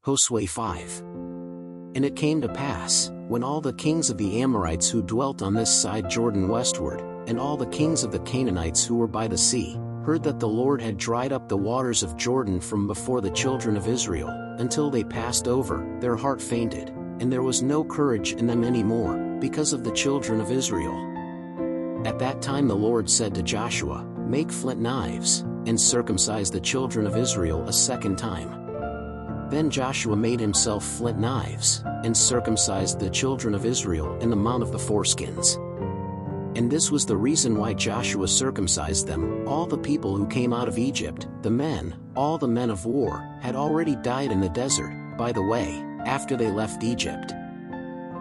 Josué 5. And it came to pass, when all the kings of the Amorites who dwelt on this side Jordan westward, and all the kings of the Canaanites who were by the sea, heard that the Lord had dried up the waters of Jordan from before the children of Israel, until they passed over, their heart fainted, and there was no courage in them any more, because of the children of Israel. At that time the Lord said to Joshua, Make flint knives, and circumcise the children of Israel a second time. Then Joshua made himself flint knives, and circumcised the children of Israel in the mount of the foreskins. And this was the reason why Joshua circumcised them. All the people who came out of Egypt, the men, all the men of war, had already died in the desert, by the way, after they left Egypt.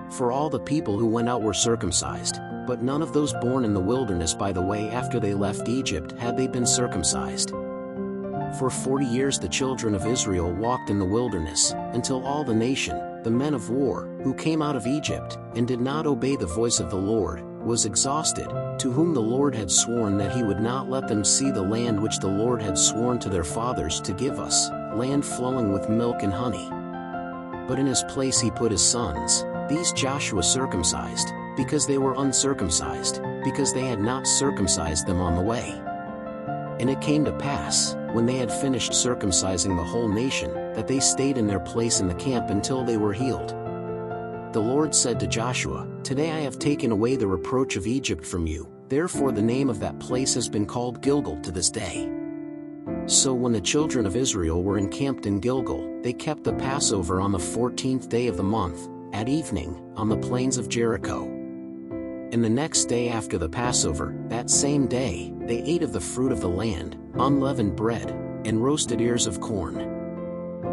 For all the people who went out were circumcised, but none of those born in the wilderness by the way after they left Egypt had they been circumcised. For 40 years the children of Israel walked in the wilderness, until all the nation, the men of war, who came out of Egypt, and did not obey the voice of the Lord, was exhausted, to whom the Lord had sworn that he would not let them see the land which the Lord had sworn to their fathers to give us, land flowing with milk and honey. But in his place he put his sons, these Joshua circumcised, because they were uncircumcised, because they had not circumcised them on the way. And it came to pass, when they had finished circumcising the whole nation, that they stayed in their place in the camp until they were healed. The Lord said to Joshua, Today I have taken away the reproach of Egypt from you, therefore the name of that place has been called Gilgal to this day. So when the children of Israel were encamped in Gilgal, they kept the Passover on the 14th day of the month, at evening, on the plains of Jericho. And the next day after the Passover, that same day, they ate of the fruit of the land, unleavened bread, and roasted ears of corn.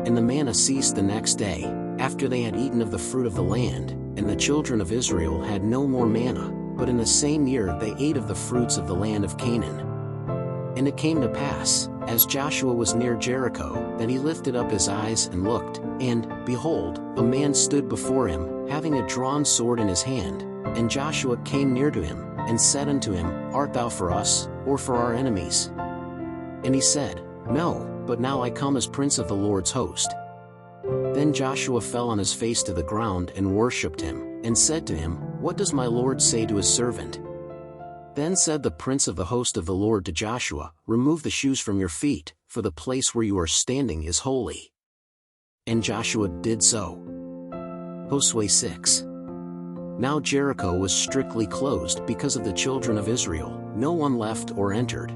And the manna ceased the next day, after they had eaten of the fruit of the land, and the children of Israel had no more manna, but in the same year they ate of the fruits of the land of Canaan. And it came to pass, as Joshua was near Jericho, that he lifted up his eyes and looked, and, behold, a man stood before him, having a drawn sword in his hand. And Joshua came near to him, and said unto him, Art thou for us, or for our enemies? And he said, No, but now I come as prince of the Lord's host. Then Joshua fell on his face to the ground and worshipped him, and said to him, What does my Lord say to his servant? Then said the prince of the host of the Lord to Joshua, Remove the shoes from your feet, for the place where you are standing is holy. And Joshua did so. Josué 6. Now Jericho was strictly closed because of the children of Israel, no one left or entered.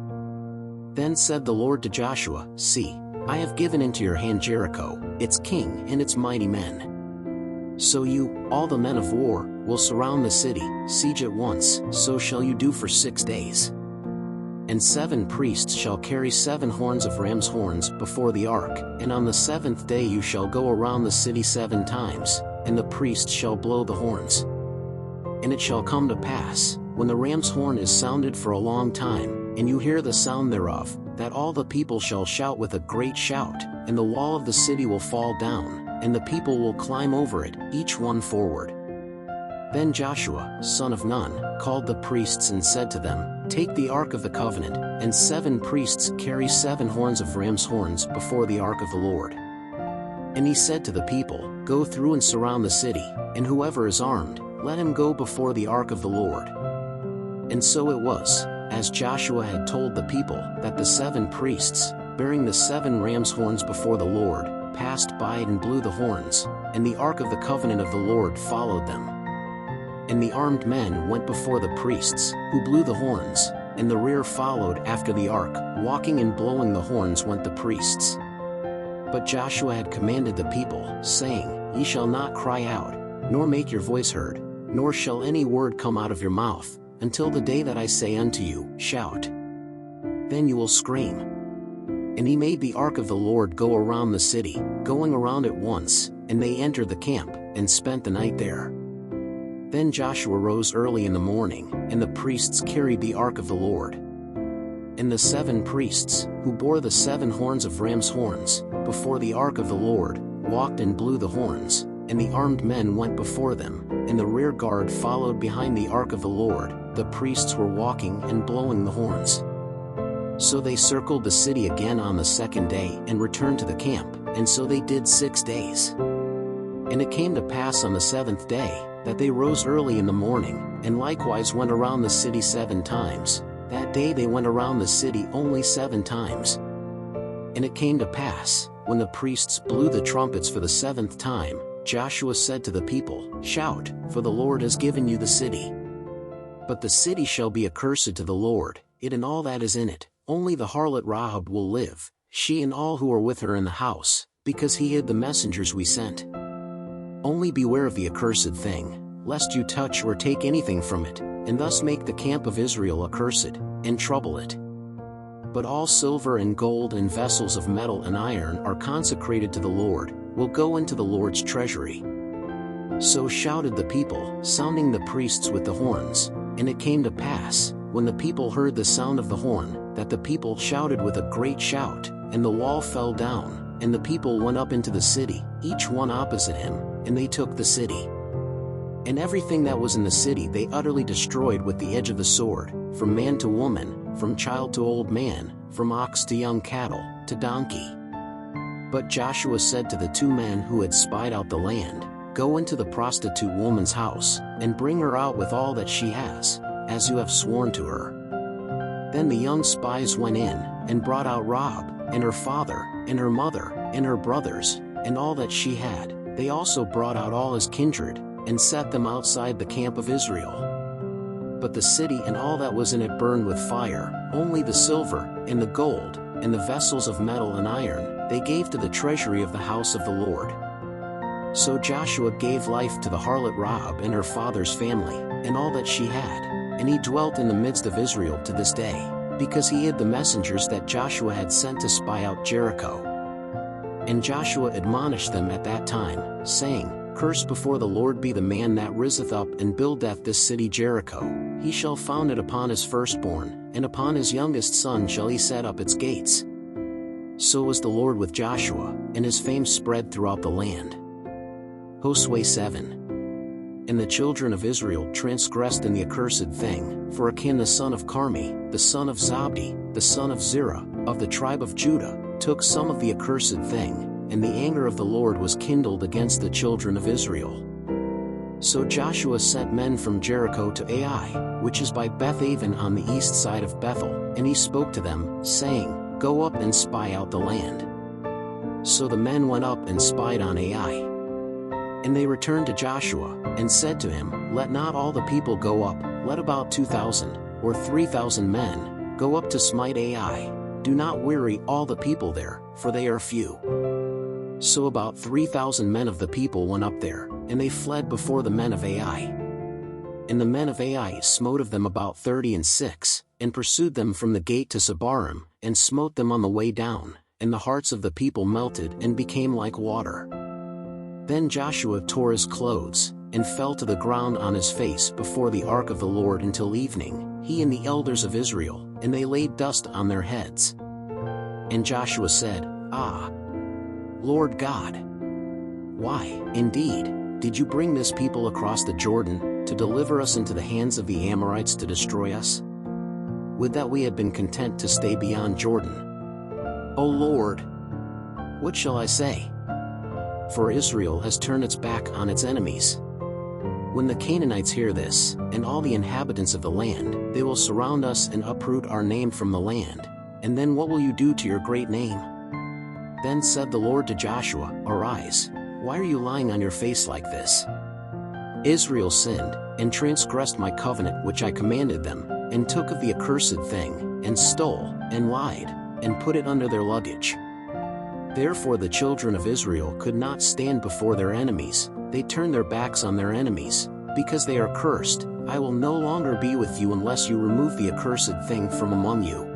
Then said the Lord to Joshua, See, I have given into your hand Jericho, its king and its mighty men. So you, all the men of war, will surround the city, siege it once, so shall you do for 6 days. And 7 priests shall carry 7 horns of ram's horns before the ark, and on the 7th day you shall go around the city 7 times, and the priests shall blow the horns. And it shall come to pass, when the ram's horn is sounded for a long time, and you hear the sound thereof, that all the people shall shout with a great shout, and the wall of the city will fall down, and the people will climb over it, each one forward. Then Joshua, son of Nun, called the priests and said to them, Take the ark of the covenant, and 7 priests carry 7 horns of ram's horns before the ark of the Lord. And he said to the people, Go through and surround the city, and whoever is armed, let him go before the ark of the Lord. And so it was, as Joshua had told the people, that the 7 priests, bearing the 7 ram's horns before the Lord, passed by and blew the horns, and the ark of the covenant of the Lord followed them. And the armed men went before the priests, who blew the horns, and the rear followed after the ark, walking and blowing the horns went the priests. But Joshua had commanded the people, saying, Ye shall not cry out, nor make your voice heard, nor shall any word come out of your mouth, until the day that I say unto you, Shout. Then you will scream. And he made the ark of the Lord go around the city, going around it once, and they entered the camp, and spent the night there. Then Joshua rose early in the morning, and the priests carried the ark of the Lord. And the 7 priests, who bore the 7 horns of ram's horns, before the ark of the Lord, walked and blew the horns, and the armed men went before them, and the rear guard followed behind the ark of the Lord. The priests were walking and blowing the horns. So they circled the city again on the 2nd day and returned to the camp, and so they did 6 days. And it came to pass on the 7th day, that they rose early in the morning, and likewise went around the city 7 times. That day they went around the city only 7 times. And it came to pass, when the priests blew the trumpets for the 7th time, Joshua said to the people, "Shout, for the Lord has given you the city. But the city shall be accursed to the Lord, it and all that is in it. Only the harlot Rahab will live, she and all who are with her in the house, because he hid the messengers we sent. Only beware of the accursed thing, lest you touch or take anything from it, and thus make the camp of Israel accursed, and trouble it. But all silver and gold and vessels of metal and iron are consecrated to the Lord, will go into the Lord's treasury." So shouted the people, sounding the priests with the horns. And it came to pass, when the people heard the sound of the horn, that the people shouted with a great shout, and the wall fell down, and the people went up into the city, each one opposite him, and they took the city. And everything that was in the city they utterly destroyed with the edge of the sword, from man to woman, from child to old man, from ox to young cattle, to donkey. But Joshua said to the 2 men who had spied out the land, "Go into the prostitute woman's house, and bring her out with all that she has, as you have sworn to her." Then the young spies went in, and brought out Rahab, and her father, and her mother, and her brothers, and all that she had. They also brought out all his kindred, and set them outside the camp of Israel. But the city and all that was in it burned with fire, only the silver, and the gold, and the vessels of metal and iron, they gave to the treasury of the house of the Lord. So Joshua gave life to the harlot Rahab and her father's family, and all that she had, and he dwelt in the midst of Israel to this day, because he hid the messengers that Joshua had sent to spy out Jericho. And Joshua admonished them at that time, saying, "Cursed before the Lord be the man that riseth up and buildeth this city Jericho. He shall found it upon his firstborn, and upon his youngest son shall he set up its gates." So was the Lord with Joshua, and his fame spread throughout the land. Josué 7. And the children of Israel transgressed in the accursed thing, for Achan the son of Carmi, the son of Zabdi, the son of Zerah, of the tribe of Judah, took some of the accursed thing, and the anger of the Lord was kindled against the children of Israel. So Joshua sent men from Jericho to Ai, which is by Beth-aven on the east side of Bethel, and he spoke to them, saying, "Go up and spy out the land." So the men went up and spied on Ai. And they returned to Joshua, and said to him, "Let not all the people go up, let about 2,000, or 3,000 men, go up to smite Ai. Do not weary all the people there, for they are few." So about 3,000 men of the people went up there, and they fled before the men of Ai. And the men of Ai smote of them about 36, and pursued them from the gate to Sabarim, and smote them on the way down, and the hearts of the people melted and became like water. Then Joshua tore his clothes, and fell to the ground on his face before the ark of the Lord until evening, he and the elders of Israel, and they laid dust on their heads. And Joshua said, "Ah, Lord God, why, indeed, did you bring this people across the Jordan, to deliver us into the hands of the Amorites to destroy us? Would that we had been content to stay beyond Jordan. O Lord, what shall I say? For Israel has turned its back on its enemies. When the Canaanites hear this, and all the inhabitants of the land, they will surround us and uproot our name from the land. And then what will you do to your great name?" Then said the Lord to Joshua, "Arise, why are you lying on your face like this? Israel sinned, and transgressed my covenant which I commanded them, and took of the accursed thing, and stole, and lied, and put it under their luggage. Therefore the children of Israel could not stand before their enemies, they turned their backs on their enemies, because they are cursed. I will no longer be with you unless you remove the accursed thing from among you.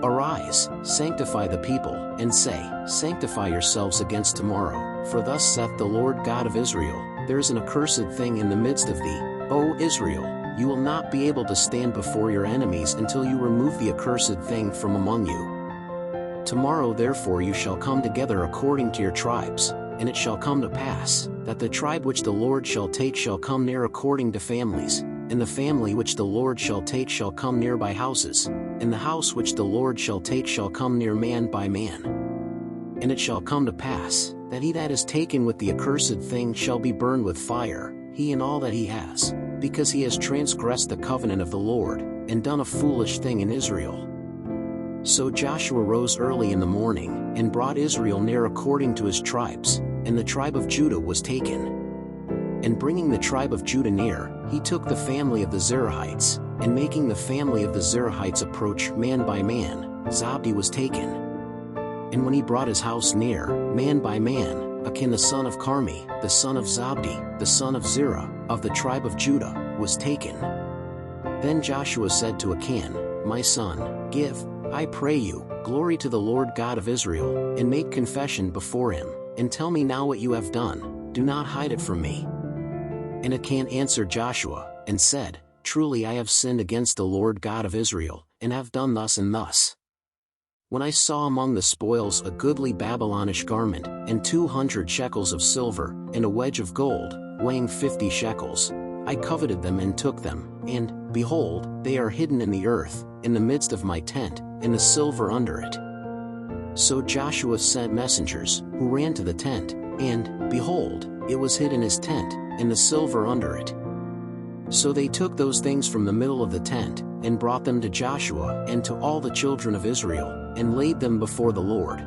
Arise, sanctify the people, and say, Sanctify yourselves against tomorrow, for thus saith the Lord God of Israel, there is an accursed thing in the midst of thee, O Israel, you will not be able to stand before your enemies until you remove the accursed thing from among you. Tomorrow therefore you shall come together according to your tribes, and it shall come to pass, that the tribe which the Lord shall take shall come near according to families, and the family which the Lord shall take shall come near by houses, and the house which the Lord shall take shall come near man by man. And it shall come to pass, that he that is taken with the accursed thing shall be burned with fire, he and all that he has, because he has transgressed the covenant of the Lord, and done a foolish thing in Israel. So Joshua rose early in the morning, and brought Israel near according to his tribes, and the tribe of Judah was taken. And bringing the tribe of Judah near, he took the family of the Zerahites, and making the family of the Zerahites approach man by man, Zabdi was taken. And when he brought his house near, man by man, Achan the son of Carmi, the son of Zabdi, the son of Zerah, of the tribe of Judah, was taken. Then Joshua said to Achan, My son, give, I pray you, glory to the Lord God of Israel, and make confession before him, and tell me now what you have done, do not hide it from me. And Achan answered Joshua, and said, Truly I have sinned against the Lord God of Israel, and have done thus and thus. When I saw among the spoils a goodly Babylonish garment, and 200 shekels of silver, and a wedge of gold, weighing 50 shekels, I coveted them and took them, and, behold, they are hidden in the earth, in the midst of my tent, and the silver under it. So Joshua sent messengers, who ran to the tent, and, behold, it was hid in his tent, and the silver under it. So they took those things from the middle of the tent, and brought them to Joshua and to all the children of Israel, and laid them before the Lord.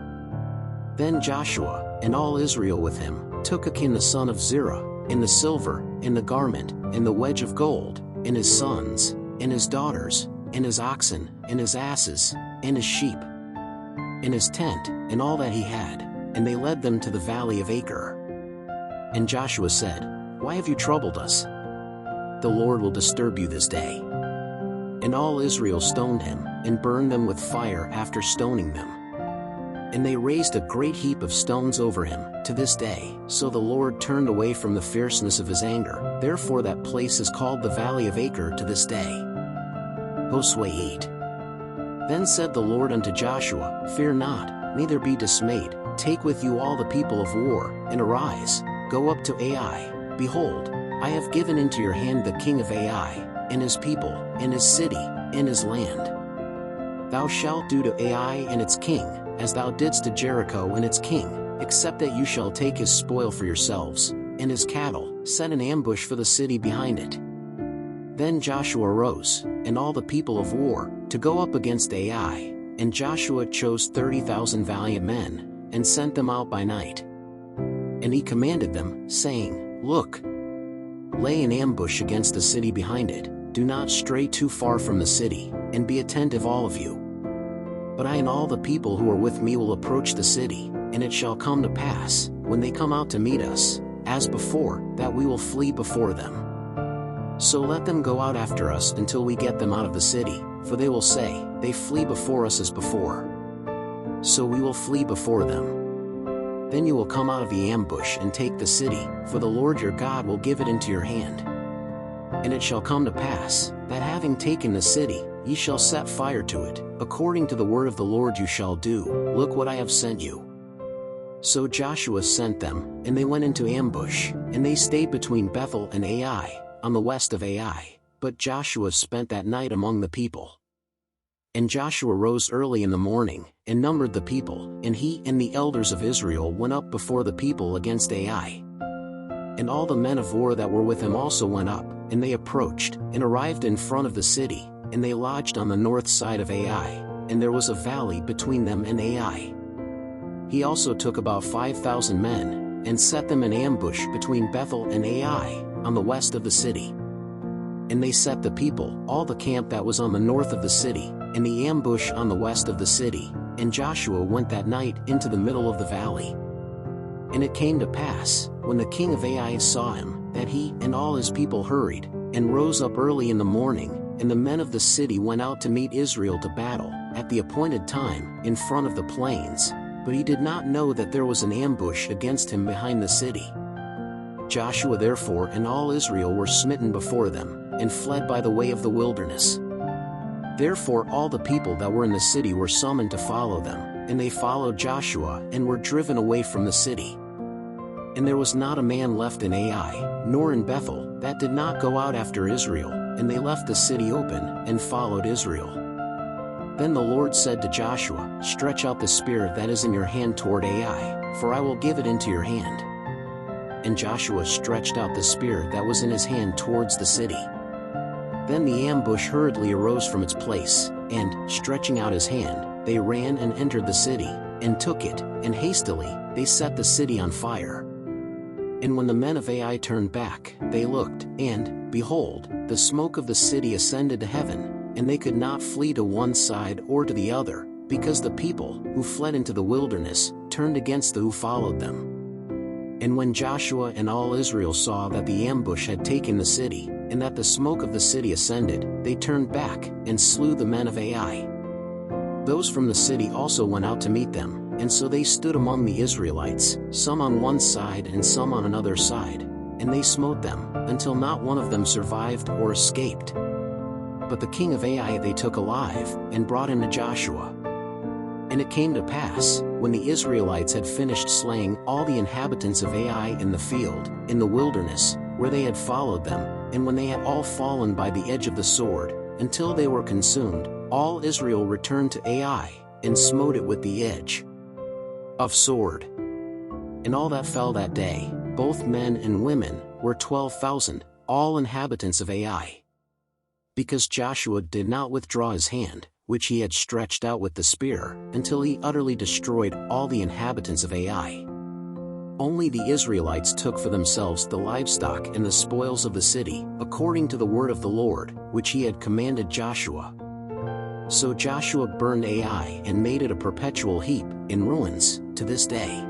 Then Joshua, and all Israel with him, took Achan the son of Zerah, and the silver, and the garment, and the wedge of gold, and his sons, and his daughters, and his oxen, and his asses, and his sheep, and his tent, and all that he had, and they led them to the valley of Achor. And Joshua said, Why have you troubled us? The Lord will disturb you this day. And all Israel stoned him, and burned them with fire after stoning them. And they raised a great heap of stones over him, to this day. So the Lord turned away from the fierceness of his anger, therefore that place is called the valley of Achor to this day. Josué 8. Then said the Lord unto Joshua, Fear not, neither be dismayed, take with you all the people of war, and arise, go up to Ai, behold, I have given into your hand the king of Ai, and his people, and his city, and his land. Thou shalt do to Ai and its king, as thou didst to Jericho and its king, except that you shall take his spoil for yourselves, and his cattle, set an ambush for the city behind it. Then Joshua rose, and all the people of war, to go up against Ai, and Joshua chose 30,000 valiant men, and sent them out by night. And he commanded them, saying, Look, lay an ambush against the city behind it, do not stray too far from the city, and be attentive all of you. But I and all the people who are with me will approach the city, and it shall come to pass, when they come out to meet us, as before, that we will flee before them. So let them go out after us until we get them out of the city, for they will say, They flee before us as before. So we will flee before them. Then you will come out of the ambush and take the city, for the Lord your God will give it into your hand. And it shall come to pass, that having taken the city, ye shall set fire to it, according to the word of the Lord you shall do, look what I have sent you. So Joshua sent them, and they went into ambush, and they stayed between Bethel and Ai, on the west of Ai, but Joshua spent that night among the people. And Joshua rose early in the morning, and numbered the people, and he and the elders of Israel went up before the people against Ai. And all the men of war that were with him also went up, and they approached, and arrived in front of the city, and they lodged on the north side of Ai, and there was a valley between them and Ai. He also took about 5,000 men, and set them in ambush between Bethel and Ai, on the west of the city. And they set the people, all the camp that was on the north of the city, in the ambush on the west of the city, and Joshua went that night into the middle of the valley. And it came to pass, when the king of Ai saw him, that he and all his people hurried, and rose up early in the morning, and the men of the city went out to meet Israel to battle, at the appointed time, in front of the plains, but he did not know that there was an ambush against him behind the city. Joshua therefore and all Israel were smitten before them, and fled by the way of the wilderness. Therefore all the people that were in the city were summoned to follow them, and they followed Joshua and were driven away from the city. And there was not a man left in Ai, nor in Bethel, that did not go out after Israel, and they left the city open, and followed Israel. Then the Lord said to Joshua, "Stretch out the spear that is in your hand toward Ai, for I will give it into your hand." And Joshua stretched out the spear that was in his hand towards the city. Then the ambush hurriedly arose from its place, and, stretching out his hand, they ran and entered the city, and took it, and hastily, they set the city on fire. And when the men of Ai turned back, they looked, and, behold, the smoke of the city ascended to heaven, and they could not flee to one side or to the other, because the people, who fled into the wilderness, turned against the who followed them. And when Joshua and all Israel saw that the ambush had taken the city, and that the smoke of the city ascended, they turned back, and slew the men of Ai. Those from the city also went out to meet them, and so they stood among the Israelites, some on one side and some on another side, and they smote them, until not one of them survived or escaped. But the king of Ai they took alive, and brought him to Joshua. And it came to pass, when the Israelites had finished slaying all the inhabitants of Ai in the field, in the wilderness, where they had followed them, and when they had all fallen by the edge of the sword, until they were consumed, all Israel returned to Ai, and smote it with the edge of sword. And all that fell that day, both men and women, were 12,000, all inhabitants of Ai. Because Joshua did not withdraw his hand, which he had stretched out with the spear, until he utterly destroyed all the inhabitants of Ai. Only the Israelites took for themselves the livestock and the spoils of the city, according to the word of the Lord, which he had commanded Joshua. So Joshua burned Ai and made it a perpetual heap, in ruins, to this day.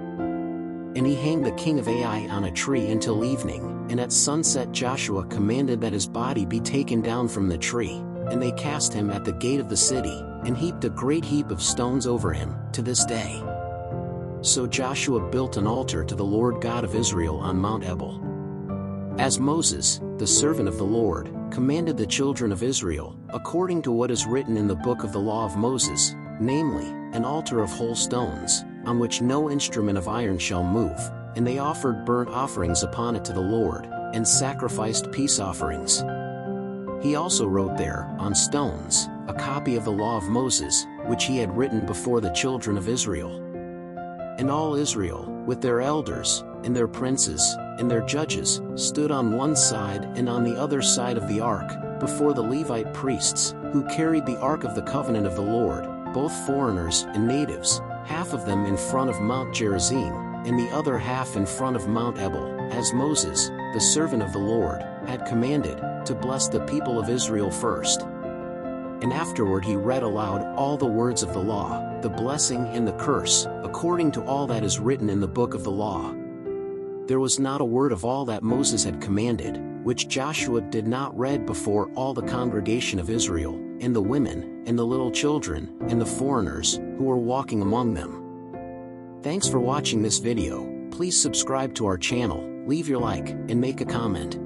And he hanged the king of Ai on a tree until evening, and at sunset Joshua commanded that his body be taken down from the tree, and they cast him at the gate of the city, and heaped a great heap of stones over him, to this day. So Joshua built an altar to the Lord God of Israel on Mount Ebal. As Moses, the servant of the Lord, commanded the children of Israel, according to what is written in the book of the law of Moses, namely, an altar of whole stones, on which no instrument of iron shall move, and they offered burnt offerings upon it to the Lord, and sacrificed peace offerings. He also wrote there, on stones, a copy of the law of Moses, which he had written before the children of Israel. And all Israel, with their elders, and their princes, and their judges, stood on one side and on the other side of the ark, before the Levite priests, who carried the ark of the covenant of the Lord, both foreigners and natives, half of them in front of Mount Gerizim, and the other half in front of Mount Ebal, as Moses, the servant of the Lord, had commanded, to bless the people of Israel first. And afterward he read aloud all the words of the law, the blessing and the curse, according to all that is written in the book of the law. There was not a word of all that Moses had commanded, which Joshua did not read before all the congregation of Israel, and the women, and the little children, and the foreigners, who were walking among them. Thanks for watching this video. Please subscribe to our channel, leave your like, and make a comment.